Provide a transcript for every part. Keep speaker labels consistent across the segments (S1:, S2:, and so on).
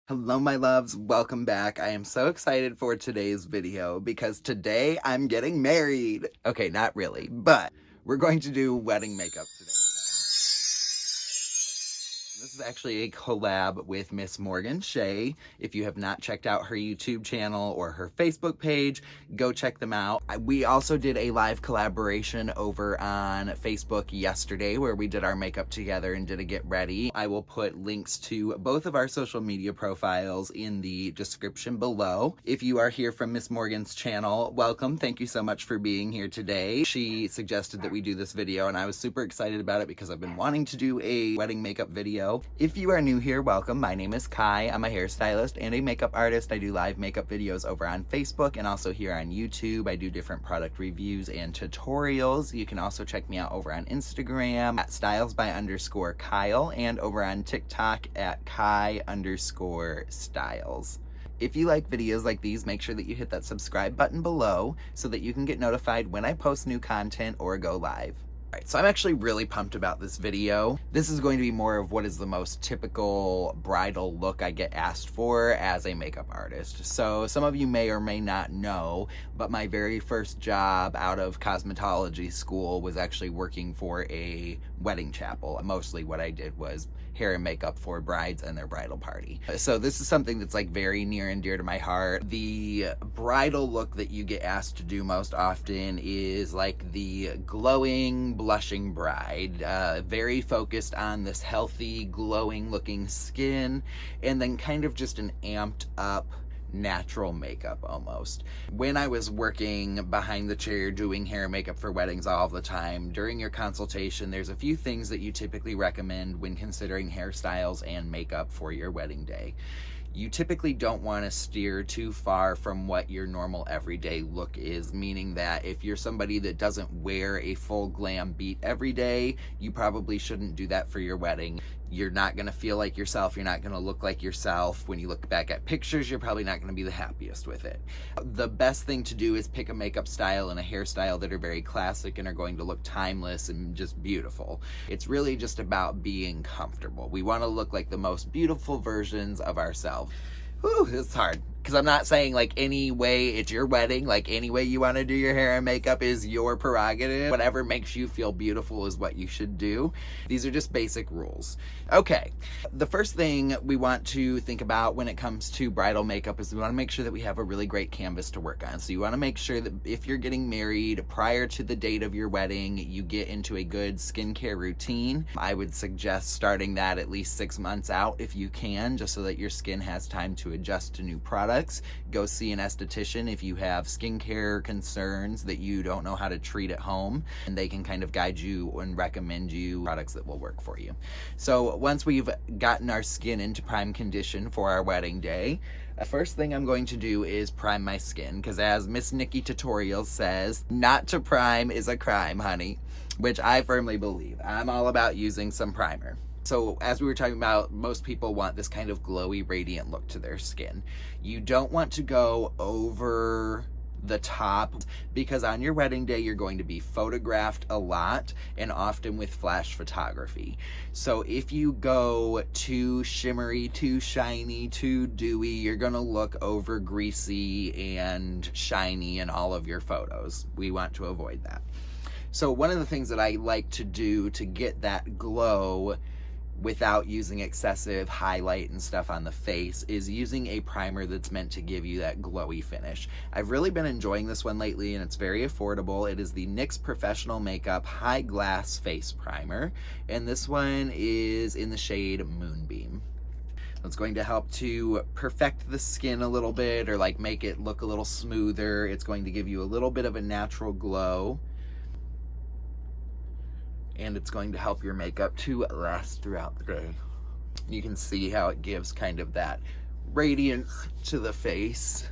S1: Hello my loves, welcome back. I am so excited for today's video because today I'm getting married. Okay, not really, but we're going to do wedding makeup today. This is actually a collab with Miss Morgan Shay. If you have not checked out her YouTube channel or her Facebook page, go check them out. We also did a live collaboration over on Facebook yesterday where we did our makeup together and did a get ready. I will put links to both of our social media profiles in the description below. If you are here from Miss Morgan's channel, welcome. Thank you so much for being here today. She suggested that we do this video and I was super excited about it because I've been wanting to do a wedding makeup video. If you are new here, welcome. My name is Kai. I'm a hairstylist and a makeup artist. I do live makeup videos over on Facebook and also here on YouTube. I do different product reviews and tutorials. You can also check me out over on Instagram at stylesby_Kyle and over on TikTok at Kai_styles. If you like videos like these, make sure that you hit that subscribe button below so that you can get notified when I post new content or go live. Alright, so I'm actually really pumped about this video. This is going to be more of what is the most typical bridal look I get asked for as a makeup artist. So some of you may or may not know, but my very first job out of cosmetology school was actually working for a wedding chapel. Mostly what I did was hair and makeup for brides and their bridal party. So this is something that's like very near and dear to my heart. The bridal look that you get asked to do most often is like the glowing, blushing bride. Very focused on this healthy, glowing looking skin, and then kind of just an amped up natural makeup almost. When I was working behind the chair doing hair and makeup for weddings all the time, during your consultation, there's a few things that you typically recommend when considering hairstyles and makeup for your wedding day. You typically don't want to steer too far from what your normal everyday look is, meaning that if you're somebody that doesn't wear a full glam beat every day, you probably shouldn't do that for your wedding. You're not going to feel like yourself. You're not going to look like yourself. When you look back at pictures, you're probably not going to be the happiest with it. The best thing to do is pick a makeup style and a hairstyle that are very classic and are going to look timeless and just beautiful. It's really just about being comfortable. We want to look like the most beautiful versions of ourselves. Whew, it's hard. Because I'm not saying like any way it's your wedding, like any way you want to do your hair and makeup is your prerogative. Whatever makes you feel beautiful is what you should do. These are just basic rules. Okay, the first thing we want to think about when it comes to bridal makeup is we want to make sure that we have a really great canvas to work on. So you want to make sure that if you're getting married prior to the date of your wedding, you get into a good skincare routine. I would suggest starting that at least 6 months out if you can, just so that your skin has time to adjust to new products. Go see an esthetician if you have skincare concerns that you don't know how to treat at home, and they can kind of guide you and recommend you products that will work for you. So once we've gotten our skin into prime condition for our wedding day, the first thing I'm going to do is prime my skin, because as Miss Nikki Tutorials says, not to prime is a crime, honey, which I firmly believe. I'm all about using some primer. So as we were talking about, most people want this kind of glowy, radiant look to their skin. You don't want to go over the top, because on your wedding day you're going to be photographed a lot and often with flash photography. So if you go too shimmery, too shiny, too dewy, you're gonna look over greasy and shiny in all of your photos. We want to avoid that. So one of the things that I like to do to get that glow without using excessive highlight and stuff on the face is using a primer that's meant to give you that glowy finish. I've really been enjoying this one lately and it's very affordable. It is the NYX Professional Makeup High Glass Face Primer, and this one is in the shade Moonbeam. It's going to help to perfect the skin a little bit, or like make it look a little smoother. It's going to give you a little bit of a natural glow, and it's going to help your makeup to last throughout the day. You can see how it gives kind of that radiance to the face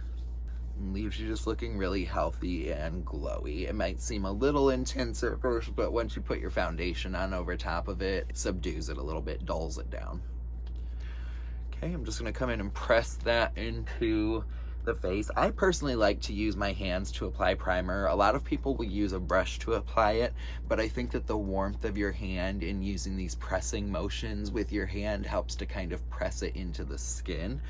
S1: and leaves you just looking really healthy and glowy. It might seem a little intense at first, but once you put your foundation on over top of it, it subdues it a little bit, dulls it down. Okay, I'm just gonna come in and press that into the face. I personally like to use my hands to apply primer. A lot of people will use a brush to apply it, but I think that the warmth of your hand and using these pressing motions with your hand helps to kind of press it into the skin.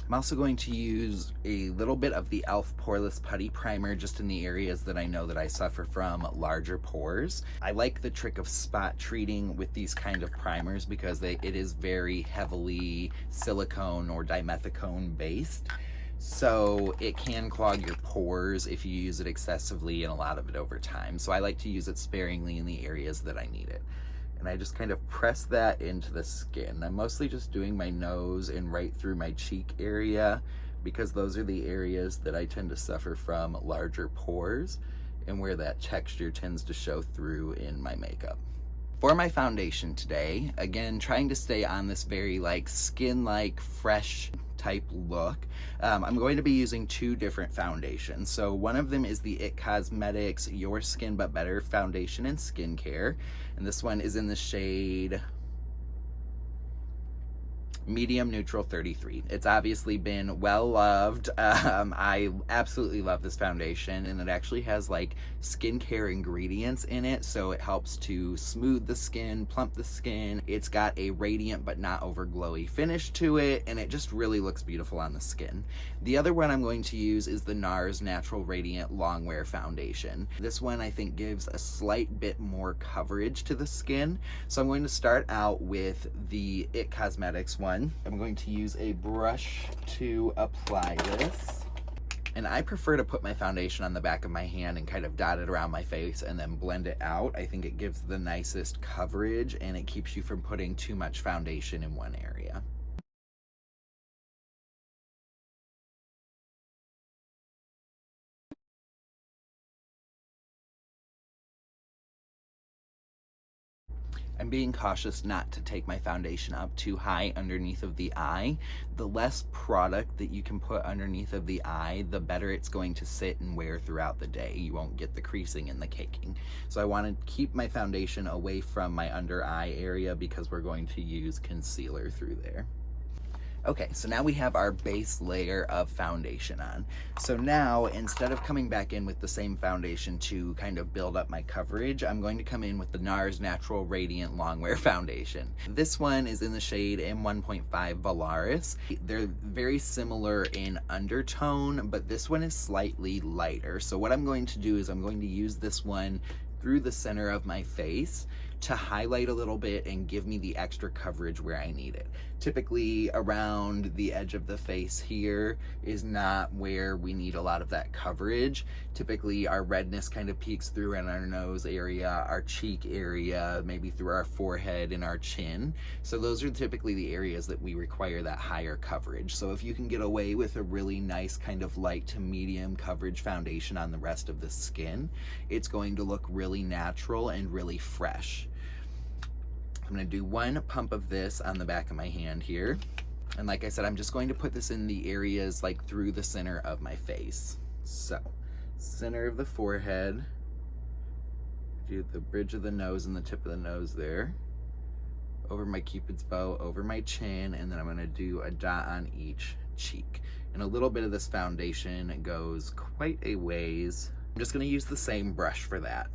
S1: I'm also going to use a little bit of the E.L.F. Poreless Putty Primer just in the areas that I know that I suffer from larger pores. I like the trick of spot treating with these kind of primers because it is very heavily silicone or dimethicone based. So it can clog your pores if you use it excessively and a lot of it over time. So I like to use it sparingly in the areas that I need it. And I just kind of press that into the skin. I'm mostly just doing my nose and right through my cheek area because those are the areas that I tend to suffer from larger pores and where that texture tends to show through in my makeup. For my foundation today, again, trying to stay on this very like skin-like fresh type look, I'm going to be using two different foundations. So one of them is the IT Cosmetics Your Skin But Better Foundation and Skincare, and this one is in the shade Medium Neutral 33. It's obviously been well loved. I absolutely love this foundation, and it actually has like skincare ingredients in it, so it helps to smooth the skin, plump the skin. It's got a radiant but not over glowy finish to it, and it just really looks beautiful on the skin. The other one I'm going to use is the NARS Natural Radiant Longwear Foundation. This one I think gives a slight bit more coverage to the skin, so I'm going to start out with the IT Cosmetics one. I'm going to use a brush to apply this. And I prefer to put my foundation on the back of my hand and kind of dot it around my face and then blend it out. I think it gives the nicest coverage and it keeps you from putting too much foundation in one area. I'm being cautious not to take my foundation up too high underneath of the eye. The less product that you can put underneath of the eye, the better it's going to sit and wear throughout the day. You won't get the creasing and the caking. So I want to keep my foundation away from my under eye area because we're going to use concealer through there. Okay, so now we have our base layer of foundation on. So now, instead of coming back in with the same foundation to kind of build up my coverage, I'm going to come in with the NARS Natural Radiant Longwear Foundation. This one is in the shade M1.5 Valaris. They're very similar in undertone, but this one is slightly lighter. So what I'm going to do is I'm going to use this one through the center of my face to highlight a little bit and give me the extra coverage where I need it. Typically around the edge of the face here is not where we need a lot of that coverage. Typically our redness kind of peeks through in our nose area, our cheek area, maybe through our forehead and our chin. So those are typically the areas that we require that higher coverage. So if you can get away with a really nice kind of light to medium coverage foundation on the rest of the skin, it's going to look really natural and really fresh. I'm going to do one pump of this on the back of my hand here. And like I said, I'm just going to put this in the areas like through the center of my face. So, center of the forehead, do the bridge of the nose and the tip of the nose there, over my cupid's bow, over my chin, and then I'm going to do a dot on each cheek. And a little bit of this foundation goes quite a ways. I'm just going to use the same brush for that.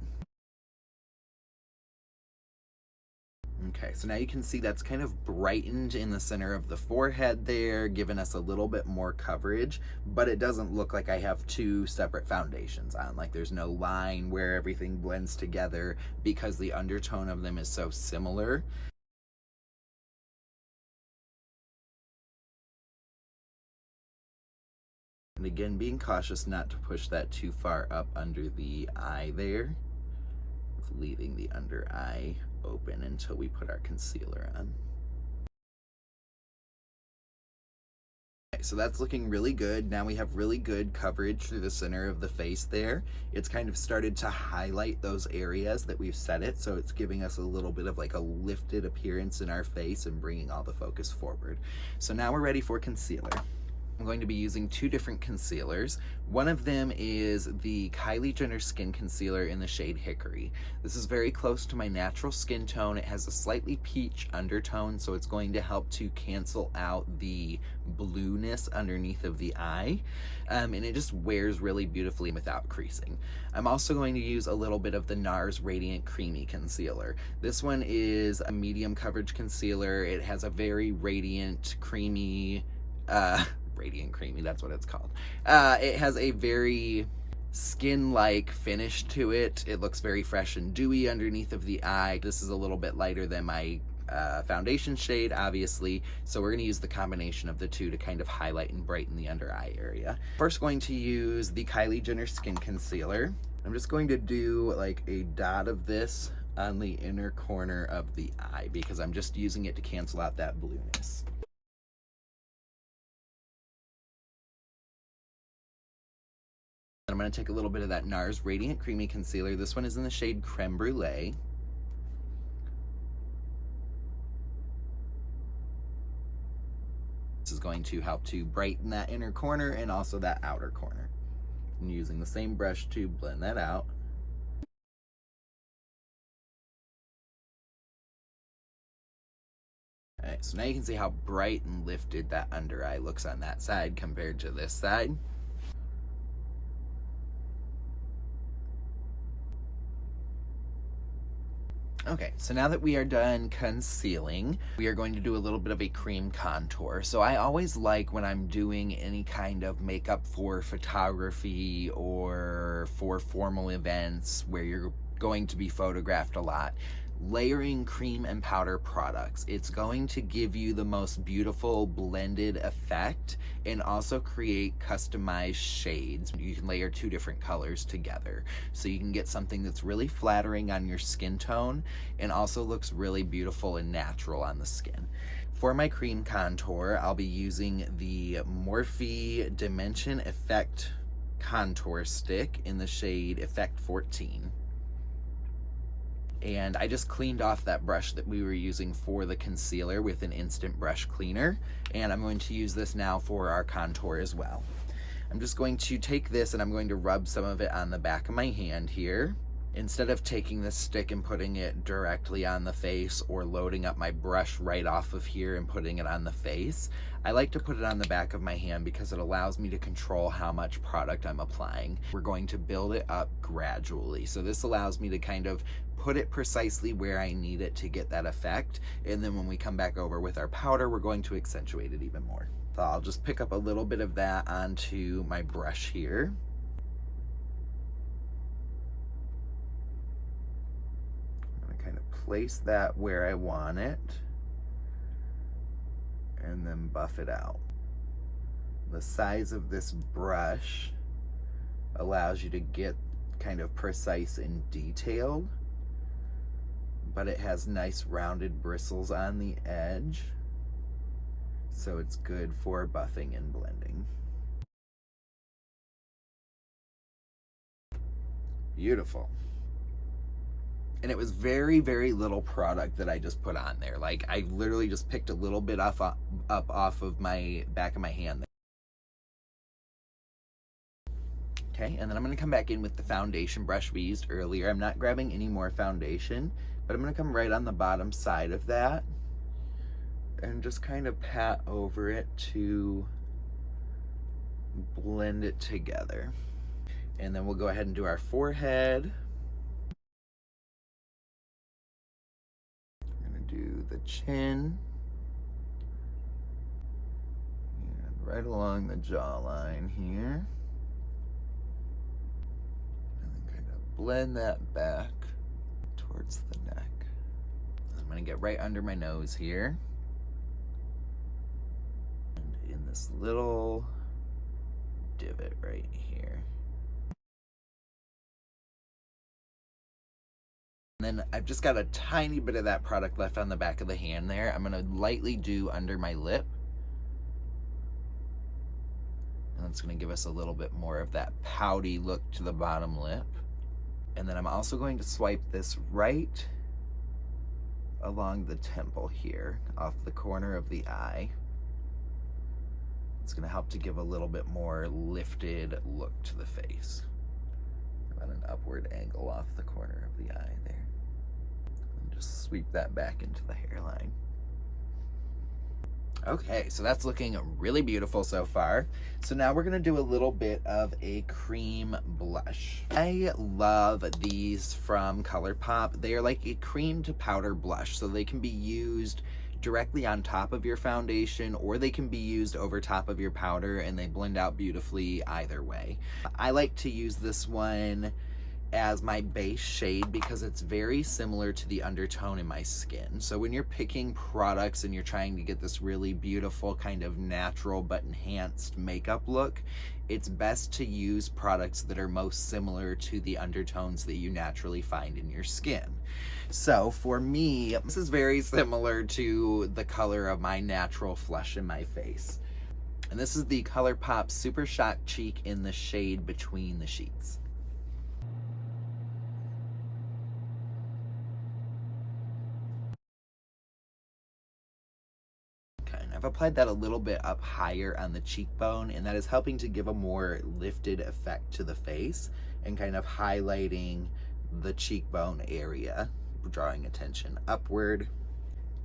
S1: Okay, so now you can see that's kind of brightened in the center of the forehead there, giving us a little bit more coverage, but it doesn't look like I have two separate foundations on. Like there's no line where everything blends together because the undertone of them is so similar. And again, being cautious not to push that too far up under the eye there, leaving the under eye open until we put our concealer on. Okay, so that's looking really good. Now we have really good coverage through the center of the face there. It's kind of started to highlight those areas that we've set it, so it's giving us a little bit of like a lifted appearance in our face and bringing all the focus forward. So now we're ready for concealer. I'm going to be using two different concealers. One of them is the Kylie Jenner Skin Concealer in the shade Hickory. This is very close to my natural skin tone. It has a slightly peach undertone, so it's going to help to cancel out the blueness underneath of the eye, and it just wears really beautifully without creasing. I'm also going to use a little bit of the NARS Radiant Creamy Concealer. This one is a medium coverage concealer. It has a very radiant, creamy, Radiant Creamy, that's what it's called. It has a very skin-like finish to it. It looks very fresh and dewy underneath of the eye. This is a little bit lighter than my foundation shade, obviously, so we're going to use the combination of the two to kind of highlight and brighten the under eye area. First, going to use the Kylie Jenner Skin Concealer. I'm just going to do like a dot of this on the inner corner of the eye because I'm just using it to cancel out that blueness. I'm going to take a little bit of that NARS Radiant Creamy Concealer. This one is in the shade Creme Brulee. This is going to help to brighten that inner corner and also that outer corner. I'm using the same brush to blend that out. Alright, so now you can see how bright and lifted that under eye looks on that side compared to this side. Okay, so now that we are done concealing, we are going to do a little bit of a cream contour. So I always like when I'm doing any kind of makeup for photography or for formal events where you're going to be photographed a lot, layering cream and powder products. It's going to give you the most beautiful blended effect and also create customized shades. You can layer two different colors together, so you can get something that's really flattering on your skin tone and also looks really beautiful and natural on the skin. For my cream contour, I'll be using the Morphe Dimension Effect Contour Stick in the shade Effect 14. And I just cleaned off that brush that we were using for the concealer with an instant brush cleaner, and I'm going to use this now for our contour as well. I'm just going to take this and I'm going to rub some of it on the back of my hand here. Instead of taking this stick and putting it directly on the face or loading up my brush right off of here and putting it on the face, I like to put it on the back of my hand because it allows me to control how much product I'm applying. We're going to build it up gradually. So this allows me to kind of put it precisely where I need it to get that effect. And then when we come back over with our powder, we're going to accentuate it even more. So I'll just pick up a little bit of that onto my brush here. Place that where I want it and then buff it out. The size of this brush allows you to get kind of precise and detailed, but it has nice rounded bristles on the edge, so it's good for buffing and blending. Beautiful. And it was very, very little product that I just put on there. Like, I literally just picked a little bit up off of my back of my hand there. Okay, and then I'm going to come back in with the foundation brush we used earlier. I'm not grabbing any more foundation, but I'm going to come right on the bottom side of that and just kind of pat over it to blend it together. And then we'll go ahead and do our forehead. Do the chin and right along the jawline here, and then kind of blend that back towards the neck. I'm going to get right under my nose here and in this little divot right here. And then I've just got a tiny bit of that product left on the back of the hand there. I'm going to lightly do under my lip. And that's going to give us a little bit more of that pouty look to the bottom lip. And then I'm also going to swipe this right along the temple here, off the corner of the eye. It's gonna help to give a little bit more lifted look to the face. About an upward angle off the corner of the eye there. And just sweep that back into the hairline. Okay, so that's looking really beautiful so far. So now we're gonna do a little bit of a cream blush. I love these from ColourPop. They are like a cream to powder blush, so they can be used directly on top of your foundation, or they can be used over top of your powder, and they blend out beautifully either way. I like to use this one as my base shade because it's very similar to the undertone in my skin. So when you're picking products and you're trying to get this really beautiful kind of natural but enhanced makeup look, it's best to use products that are most similar to the undertones that you naturally find in your skin. So for me, this is very similar to the color of my natural flush in my face. And this is the ColourPop Super Shock Cheek in the shade Between the Sheets. I've applied that a little bit up higher on the cheekbone, and that is helping to give a more lifted effect to the face and kind of highlighting the cheekbone area, drawing attention upward.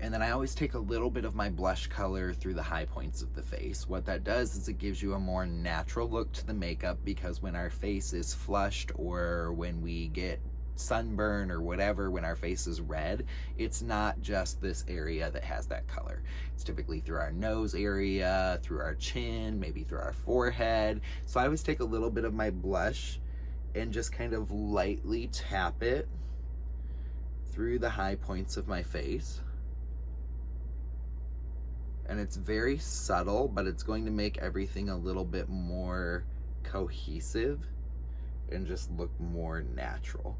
S1: And then I always take a little bit of my blush color through the high points of the face. What that does is it gives you a more natural look to the makeup, because when our face is flushed or when we get sunburn or whatever, when our face is red, it's not just this area that has that color. It's typically through our nose area, through our chin, maybe through our forehead. So I always take a little bit of my blush and just kind of lightly tap it through the high points of my face. And it's very subtle, but it's going to make everything a little bit more cohesive and just look more natural,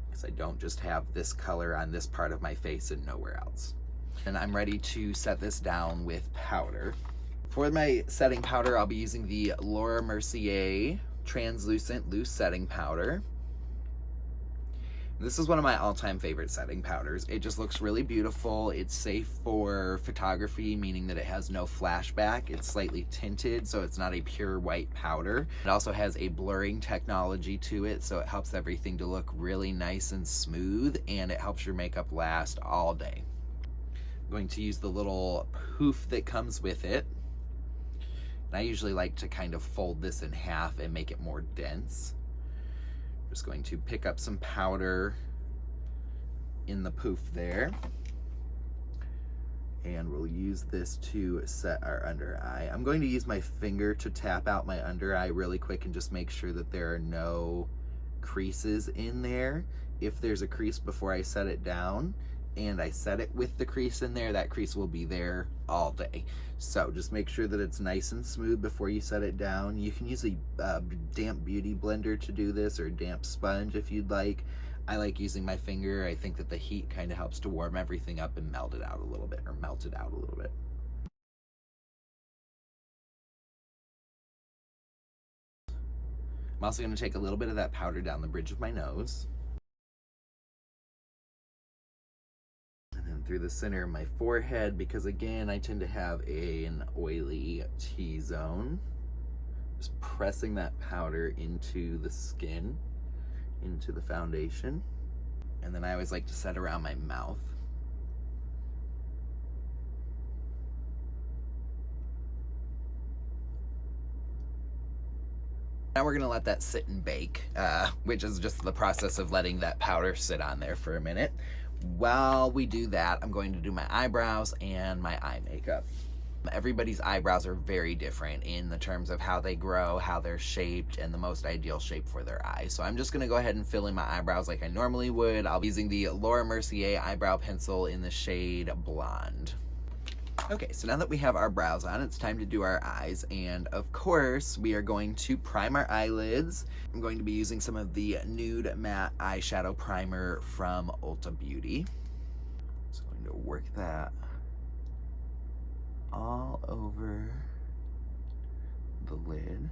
S1: because I don't just have this color on this part of my face and nowhere else. And I'm ready to set this down with powder. For my setting powder, I'll be using the Mercier Translucent Loose Setting Powder. This is one of my all-time favorite setting powders. It just looks really beautiful. It's safe for photography, meaning that it has no flashback. It's slightly tinted, so it's not a pure white powder. It also has a blurring technology to it, so it helps everything to look really nice and smooth, and it helps your makeup last all day. I'm going to use the little poof that comes with it. And I usually like to kind of fold this in half and make it more dense. Just going to pick up some powder in the poof there, and we'll use this to set our under eye. I'm going to use my finger to tap out my under eye really quick and just make sure that there are no creases in there. If there's a crease before I set it down and I set it with the crease in there, that crease will be there all day. So just make sure that it's nice and smooth before you set it down. You can use a damp beauty blender to do this, or a damp sponge if you'd like. I like using my finger. I think that the heat kind of helps to warm everything up and melt it out a little bit. I'm also going to take a little bit of that powder down the bridge of my nose. Through the center of my forehead, because again, I tend to have an oily T-zone. Just pressing that powder into the skin, into the foundation. And then I always like to set around my mouth. Now we're gonna let that sit and bake, which is just the process of letting that powder sit on there for a minute. While we do that, I'm going to do my eyebrows and my eye makeup. Everybody's eyebrows are very different in the terms of how they grow, how they're shaped, and the most ideal shape for their eyes. So I'm just going to go ahead and fill in my eyebrows like I normally would. I'll be using the Mercier eyebrow pencil in the shade Blonde. Okay, so now that we have our brows on, it's time to do our eyes, and of course, we are going to prime our eyelids. I'm going to be using some of the Nude Matte Eyeshadow Primer from Ulta Beauty. Just going to work that all over the lid.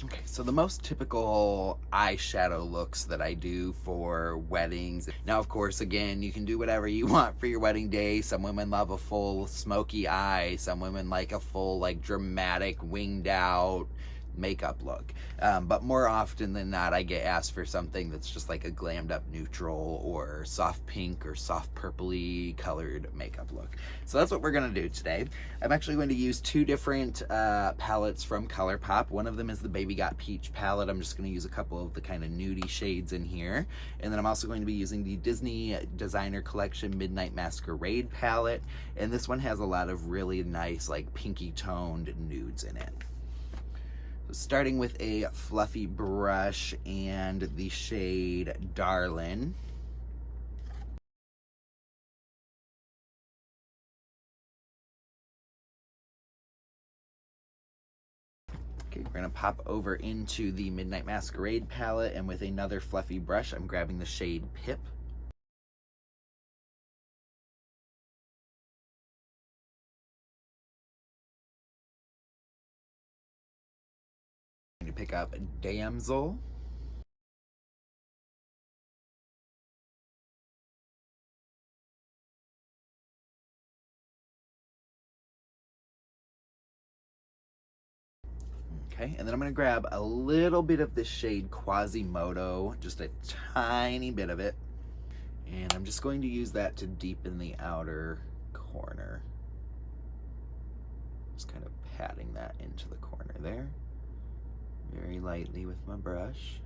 S1: Okay, so the most typical eyeshadow looks that I do for weddings. Now, of course, again, you can do whatever you want for your wedding day. Some women love a full smoky eye. Some women like a full, like, dramatic, winged out makeup look. But more often than not, I get asked for something that's just like a glammed up neutral or soft pink or soft purpley colored makeup look. So that's what we're gonna do today. I'm actually going to use two different palettes from ColourPop. One of them is the Baby Got Peach palette. I'm just gonna use a couple of the kind of nudie shades in here. And then I'm also going to be using the Disney Designer Collection Midnight Masquerade palette. And this one has a lot of really nice, like, pinky toned nudes in it. Starting with a fluffy brush and the shade Darlin'. Okay, we're gonna pop over into the Midnight Masquerade palette, and with another fluffy brush, I'm grabbing the shade Pip. I'm gonna pick up Damsel. Okay, and then I'm gonna grab a little bit of this shade Quasimodo, just a tiny bit of it. And I'm just going to use that to deepen the outer corner. Just kind of patting that into the corner there. Very lightly with my brush.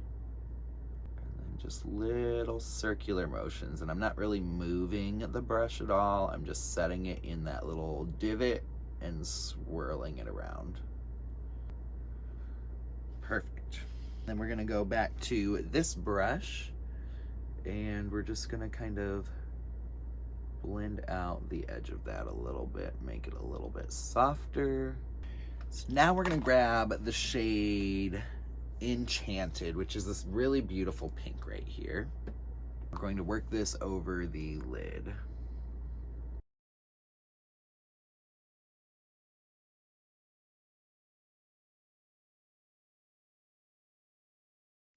S1: And then just little circular motions. And I'm not really moving the brush at all. I'm just setting it in that little divot and swirling it around. Perfect. Then we're gonna go back to this brush and we're just gonna kind of blend out the edge of that a little bit, make it a little bit softer. So now we're gonna grab the shade Enchanted, which is this really beautiful pink right here. We're going to work this over the lid.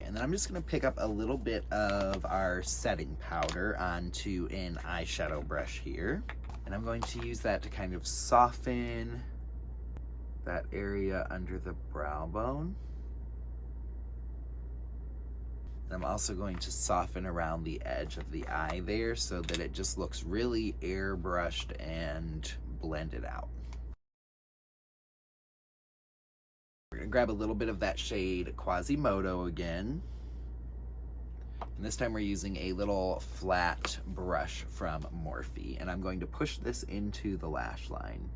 S1: And then I'm just gonna pick up a little bit of our setting powder onto an eyeshadow brush here. And I'm going to use that to kind of soften that area under the brow bone. And I'm also going to soften around the edge of the eye there so that it just looks really airbrushed and blended out. We're gonna grab a little bit of that shade Quasimodo again. And this time we're using a little flat brush from Morphe. And I'm going to push this into the lash line.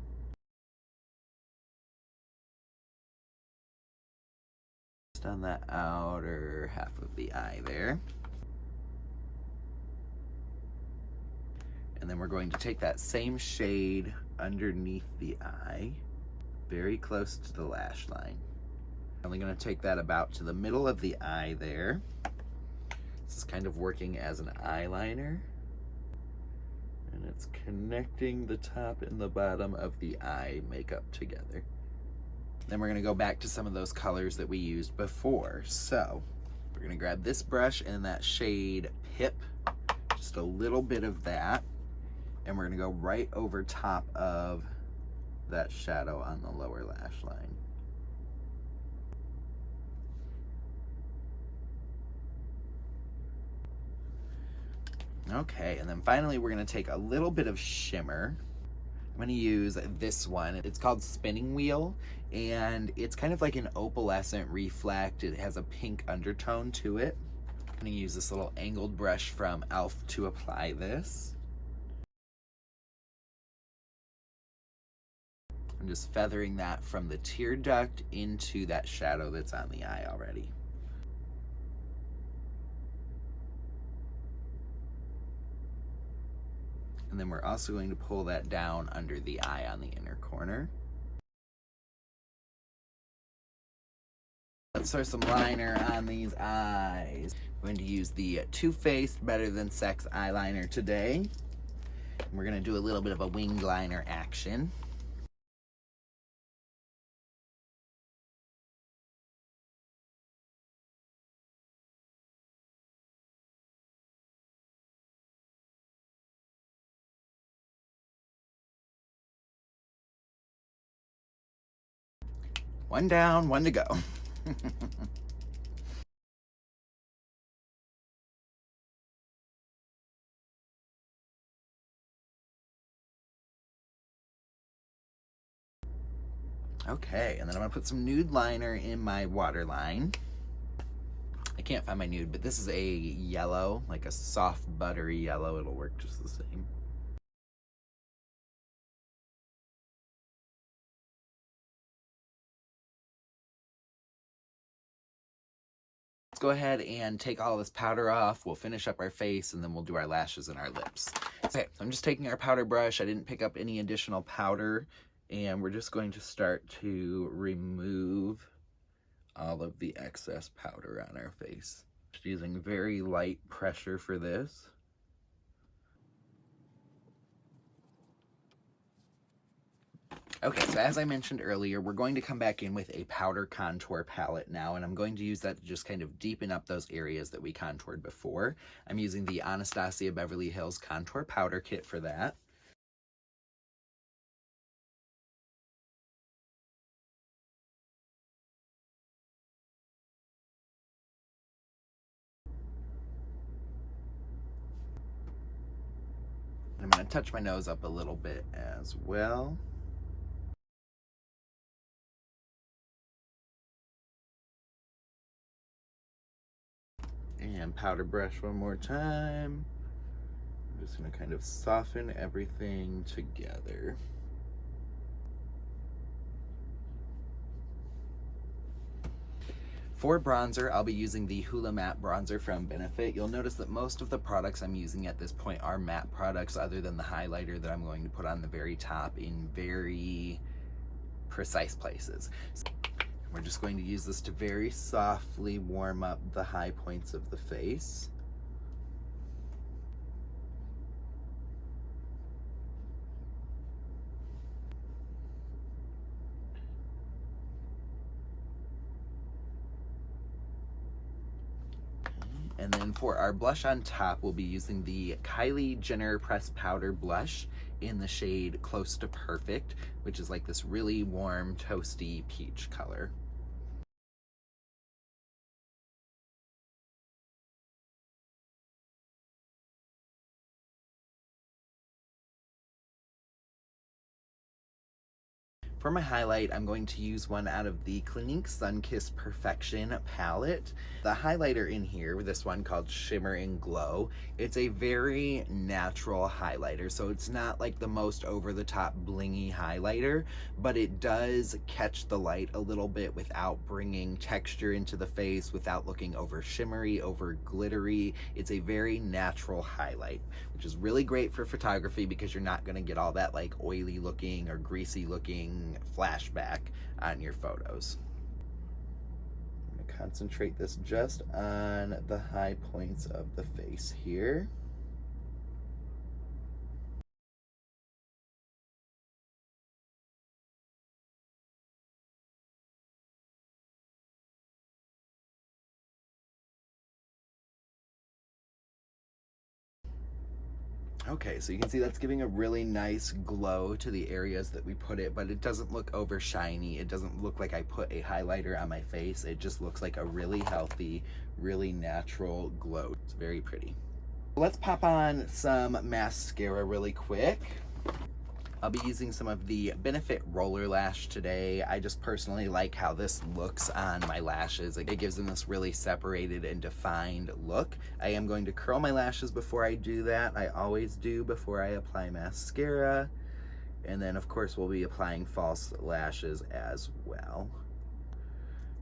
S1: Just on that outer half of the eye there. And then we're going to take that same shade underneath the eye, very close to the lash line. I'm only going to take that about to the middle of the eye there. This is kind of working as an eyeliner. And it's connecting the top and the bottom of the eye makeup together. Then we're going to go back to some of those colors that we used before. So we're going to grab this brush and that shade Pip, just a little bit of that. And we're going to go right over top of that shadow on the lower lash line. Okay, and then finally we're gonna take a little bit of shimmer. I'm gonna use this one. It's called Spinning Wheel, and it's kind of like an opalescent reflect. It has a pink undertone to it. I'm gonna use this little angled brush from E.L.F to apply this. I'm just feathering that from the tear duct into that shadow that's on the eye already. And then we're also going to pull that down under the eye on the inner corner. Let's throw some liner on these eyes. I'm going to use the Too Faced Better Than Sex eyeliner today. And we're going to do a little bit of a winged liner action. One down, one to go. Okay, and then I'm gonna put some nude liner in my waterline. I can't find my nude, but this is a yellow, like a soft buttery yellow. It'll work just the same. Let's go ahead and take all this powder off. We'll finish up our face and then we'll do our lashes and our lips. Okay, so I'm just taking our powder brush. I didn't pick up any additional powder, and we're just going to start to remove all of the excess powder on our face. Just using very light pressure for this. Okay, so as I mentioned earlier, we're going to come back in with a powder contour palette now, and I'm going to use that to just kind of deepen up those areas that we contoured before. I'm using the Anastasia Beverly Hills Contour Powder Kit for that. I'm going to touch my nose up a little bit as well. And powder brush one more time. I'm just going to kind of soften everything together. For bronzer, I'll be using the Hoola Matte Bronzer from Benefit. You'll notice that most of the products I'm using at this point are matte products, other than the highlighter that I'm going to put on the very top in very precise places. So we're just going to use this to very softly warm up the high points of the face. And then for our blush on top, we'll be using the Kylie Jenner Pressed Powder Blush in the shade Close to Perfect, which is like this really warm, toasty peach color. For my highlight, I'm going to use one out of the Clinique Sunkissed Perfection palette. The highlighter in here, this one called Shimmer and Glow, it's a very natural highlighter. So it's not like the most over-the-top blingy highlighter, but it does catch the light a little bit without bringing texture into the face, without looking over shimmery, over glittery. It's a very natural highlight, which is really great for photography because you're not going to get all that like oily looking or greasy looking flashback on your photos. I'm going to concentrate this just on the high points of the face here. Okay, so you can see that's giving a really nice glow to the areas that we put it, but it doesn't look over shiny. It doesn't look like I put a highlighter on my face. It just looks like a really healthy, really natural glow. It's very pretty. Let's pop on some mascara really quick. I'll be using some of the Benefit Roller Lash today. I just personally like how this looks on my lashes. It gives them this really separated and defined look. I am going to curl my lashes before I do that. I always do before I apply mascara. And then of course we'll be applying false lashes as well.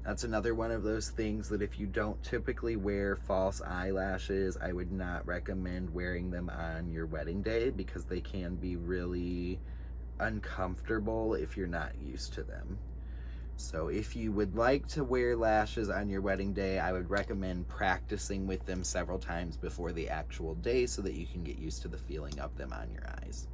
S1: That's another one of those things that if you don't typically wear false eyelashes, I would not recommend wearing them on your wedding day because they can be really uncomfortable if you're not used to them. So if you would like to wear lashes on your wedding day, I would recommend practicing with them several times before the actual day so that you can get used to the feeling of them on your eyes.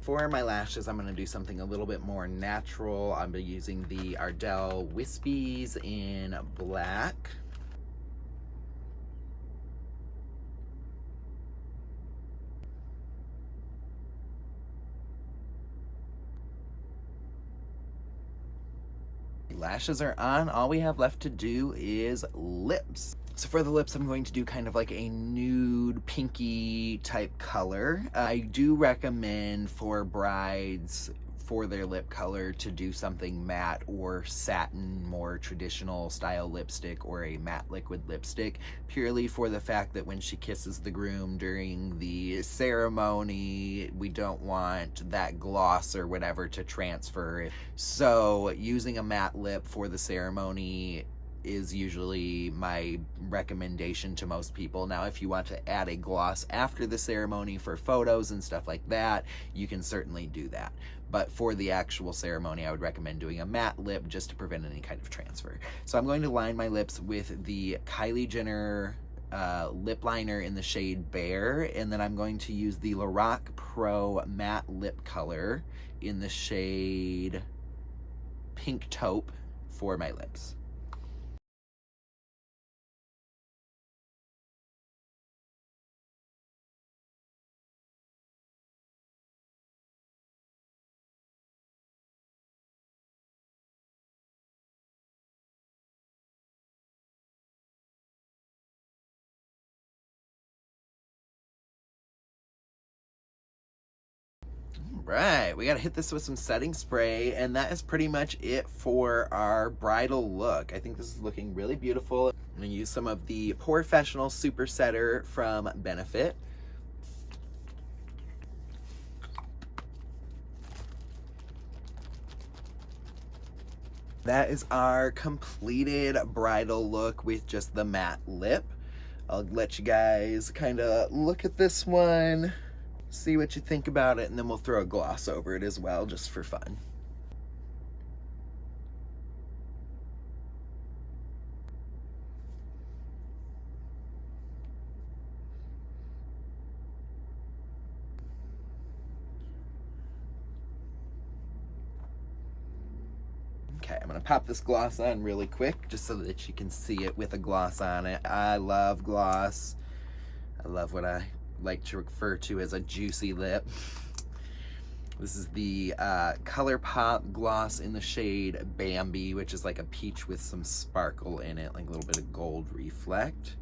S1: For my lashes, I'm going to do something a little bit more natural. I'm using the Ardell Wispies in black. Lashes are on. All we have left to do is lips. So for the lips, I'm going to do kind of like a nude pinky type color. I do recommend for brides for their lip color to do something matte or satin, more traditional style lipstick, or a matte liquid lipstick, purely for the fact that when she kisses the groom during the ceremony, we don't want that gloss or whatever to transfer. So using a matte lip for the ceremony is usually my recommendation to most people. Now, if you want to add a gloss after the ceremony for photos and stuff like that, you can certainly do that. But for the actual ceremony, I would recommend doing a matte lip just to prevent any kind of transfer. So I'm going to line my lips with the Kylie Jenner lip liner in the shade Bear, and then I'm going to use the Lorac Pro matte lip color in the shade Pink Taupe for my lips. Right, we gotta hit this with some setting spray, and that is pretty much it for our bridal look. I think this is looking really beautiful. I'm gonna use some of the Professional Super Setter from Benefit. That is our completed bridal look with just the matte lip. I'll let you guys kind of look at this one, see what you think about it, and then we'll throw a gloss over it as well, just for fun. Okay, I'm gonna pop this gloss on really quick, just so that you can see it with a gloss on it. I love gloss. I love what I like to refer to as a juicy lip. This is the ColourPop gloss in the shade Bambi, which is like a peach with some sparkle in it, like a little bit of gold reflect.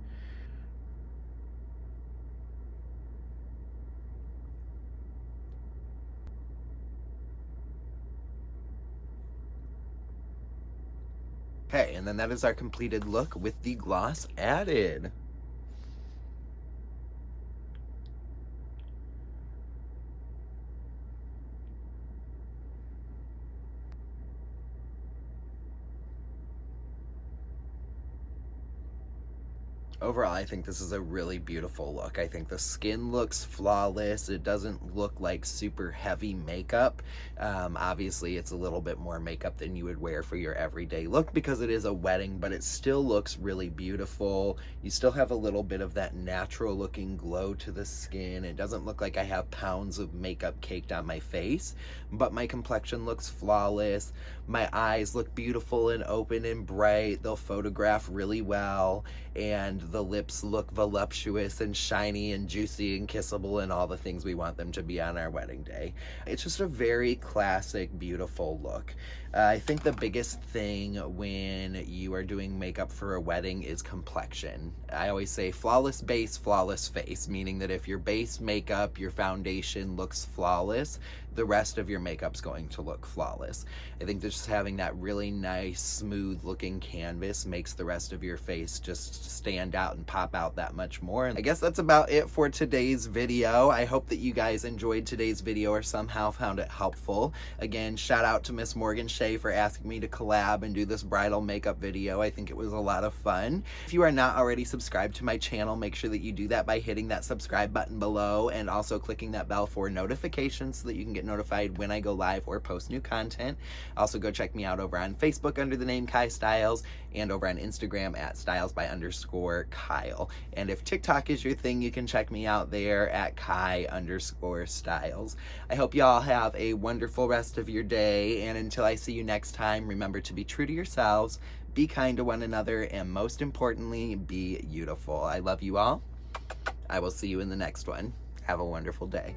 S1: Okay, and then that is our completed look with the gloss added. Overall, I think this is a really beautiful look. I think the skin looks flawless. It doesn't look like super heavy makeup. Obviously, it's a little bit more makeup than you would wear for your everyday look because it is a wedding, but it still looks really beautiful. You still have a little bit of that natural looking glow to the skin. It doesn't look like I have pounds of makeup caked on my face, but my complexion looks flawless. My eyes look beautiful and open and bright. They'll photograph really well, and the lips look voluptuous and shiny and juicy and kissable and all the things we want them to be on our wedding day. It's just a very classic, beautiful look. I think the biggest thing when you are doing makeup for a wedding is complexion. I always say flawless base, flawless face, meaning that if your base makeup, your foundation looks flawless, the rest of your makeup's going to look flawless. I think just having that really nice, smooth looking canvas makes the rest of your face just stand out and pop out that much more. And I guess that's about it for today's video. I hope that you guys enjoyed today's video or somehow found it helpful. Again, shout out to Miss Morgan Shay for asking me to collab and do this bridal makeup video. I think it was a lot of fun. If you are not already subscribed to my channel, make sure that you do that by hitting that subscribe button below and also clicking that bell for notifications so that you can get get notified when I go live or post new content. Also, go check me out over on Facebook under the name Kai Styles, and over on Instagram at styles_by_Kyle. And if TikTok is your thing, you can check me out there at Kai_Styles. I hope y'all have a wonderful rest of your day, and until I see you next time, remember to be true to yourselves, be kind to one another, and most importantly, be beautiful. I love you all. I will see you in the next one. Have a wonderful day.